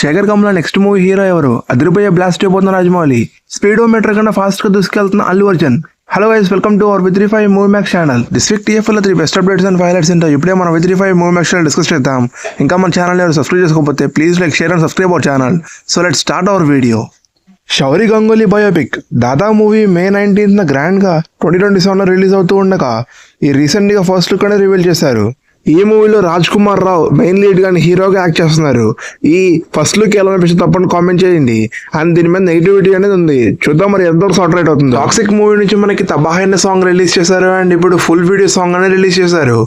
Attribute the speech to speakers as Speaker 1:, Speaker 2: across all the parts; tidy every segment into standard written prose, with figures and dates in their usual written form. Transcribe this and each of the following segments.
Speaker 1: Shekhar Kammula next movie hero ఎవరు? అదిరిపోయే blast అయిపోతున్న రాజమౌళి. స్పీడోమీటర్ కన్నా ఫాస్ట్ గా దూసుకెళ్తున్న Allu Arjun. Hello guys, welcome to our V35 movie max channel. This week TFL లో 3 బెస్ట్ అప్డేట్స్ అండ్ హైలైట్స్ ఉంటాయి. ఇప్పుడే మన V35 movie max channel discuss చేద్దాం. ఇంకా మన ఛానల్ ఎవరు సబ్స్క్రైబ్ చేసుకోకపోతే please like, share and subscribe our channel. So let's start our video. Shouri Ganguly biopic Dada movie May 19th grand గా 2027 రిలీజ్ అవుతూ ఉండగా ఈ రీసెంట్ గా ఫస్ట్ లుక్ అనేది రివీల్ చేశారు. ఈ మూవీలో రాజ్ కుమార్ రావు మెయిన్ లీడ్ గాని హీరోగా యాక్ట్ చేస్తున్నారు. ఈ ఫస్ట్ లుక్ ఎలా అనిపించింది తప్పని కామెంట్ చేయండి. అండ్ దీని మీద నెగిటివిటీ అనేది ఉంది, చూద్దాం మరి ఎంతవరకు షార్ట్ రైట్ అవుతుంది. టాక్సిక్ మూవీ నుంచి మనకి తబాహైన సాంగ్ రిలీజ్ చేశారు అండ్ ఇప్పుడు ఫుల్ వీడియో సాంగ్ అనేది రిలీజ్ చేశారు.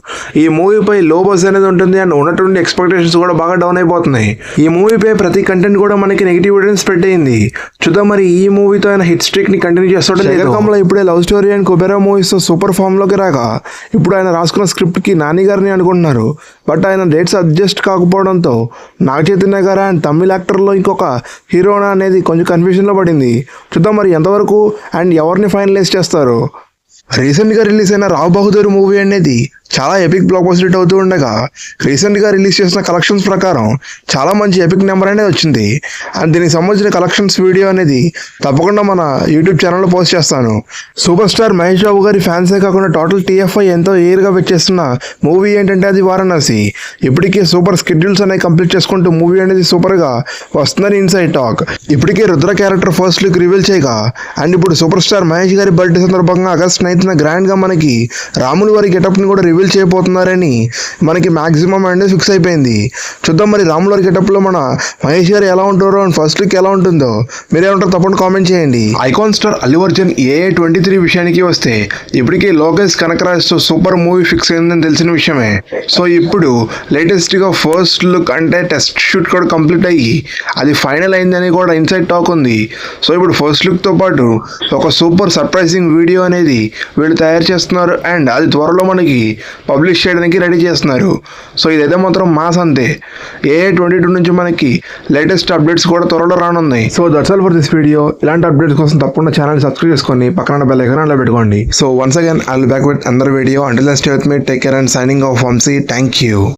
Speaker 1: ఈ మూవీపై లో బజ్ అనేది ఉంటుంది అండ్ ఉన్నటువంటి ఎక్స్పెక్టేషన్స్ కూడా బాగా డౌన్ అయిపోతున్నాయి. ఈ మూవీపై ప్రతి కంటెంట్ కూడా మనకి నెగిటివిటీ స్ప్రెడ్ అయింది. చూద్దాం మరి ఈ మూవీతో ఆయన హిట్ స్ట్రీక్ ని కంటిన్యూ చేస్తాడు. శేఖర్ ఇప్పుడే love story and Kubera movies తో సూపర్ ఫామ్ లోకి రాగా ఇప్పుడు ఆయన రాసుకున్న స్క్రిప్ట్ కి నాని గారిని అనుకుంటున్నారు. బట్ ఆయన డేట్స్ అడ్జస్ట్ కాకపోవడంతో నాగ చైతన్య గారు అండ్ తమిళ యాక్టర్లో ఇంకొక హీరోనా అనేది కొంచెం కన్ఫ్యూజన్లో పడింది. చూద్దాం మరి ఎంతవరకు అండ్ ఎవరిని ఫైనలైజ్ చేస్తారు. రీసెంట్గా రిలీజ్ అయిన రావ్ బహదూర్ మూవీ అనేది చాలా ఎపిక్ బ్లాక్ బస్టర్ హిట్ అవుతూ ఉండగా రీసెంట్గా రిలీజ్ చేసిన కలెక్షన్స్ ప్రకారం చాలా మంచి ఎపిక్ నెంబర్ అనేది వచ్చింది. అండ్ దీనికి సంబంధించిన కలెక్షన్స్ వీడియో అనేది తప్పకుండా మన యూట్యూబ్ ఛానల్లో పోస్ట్ చేస్తాను. సూపర్ స్టార్ మహేష్ బాబు గారి ఫ్యాన్సే కాకుండా టోటల్ TFI ఎంతో ఎయిర్గా పెట్టేస్తున్న మూవీ ఏంటంటే అది వారణాసి. ఇప్పటికే సూపర్ స్కెడ్యూల్స్ అనేవి కంప్లీట్ చేసుకుంటూ మూవీ అనేది సూపర్గా వస్తుందని ఇన్సైడ్ టాక్. ఇప్పటికే Rudra character first look reveal చేయగా అండ్ ఇప్పుడు సూపర్ స్టార్ మహేష్ గారి బర్త్డే సందర్భంగా August 9th గ్రాండ్గా మనకి రాములు వారి గెటప్ని కూడా రివీల్ చేయబోతున్నారని మనకి మాక్సిమం అనేది ఫిక్స్ అయిపోయింది. చూద్దాం మరి రాముల వారి గెటప్లో మన మహేష్ గారు ఎలా ఉంటారో అండ్ ఫస్ట్ లుక్ ఎలా ఉంటుందో మీరేమంటారు తప్పకుండా కామెంట్ చేయండి. Icon star Allu Arjun AA23 విషయానికి వస్తే ఇప్పటికే లోకేష్ కనకరాజ్తో సూపర్ మూవీ ఫిక్స్ అయిందని తెలిసిన విషయమే. సో ఇప్పుడు లేటెస్ట్గా ఫస్ట్ లుక్ అంటే టెస్ట్ షూట్ కూడా కంప్లీట్ అయ్యి అది ఫైనల్ అయిందని కూడా ఇన్సైడ్ టాక్ ఉంది. సో ఇప్పుడు ఫస్ట్ లుక్తో పాటు ఒక సూపర్ సర్ప్రైజింగ్ వీడియో అనేది వీళ్ళు తయారు చేస్తున్నారు అండ్ అది త్వరలో మనకి పబ్లిష్ చేయడానికి రెడీ చేస్తున్నారు. సో ఇదైతే మాత్రం మాస్ అంతే. AA22 నుంచి మనకి లేటెస్ట్ అప్డేట్స్ కూడా త్వరలో రానున్నాయి. So that's all for this video. ఇలాంటి అప్డేట్స్ కోసం తప్పకుండా ఛానల్ సబ్స్క్రైబ్ చేసుకొని పక్కన బెల్ ఐకాన్ అలా పెట్టుకోండి. So once again I will back with another video. Until then stay with me, take care and signing off Vamsi. Thank you.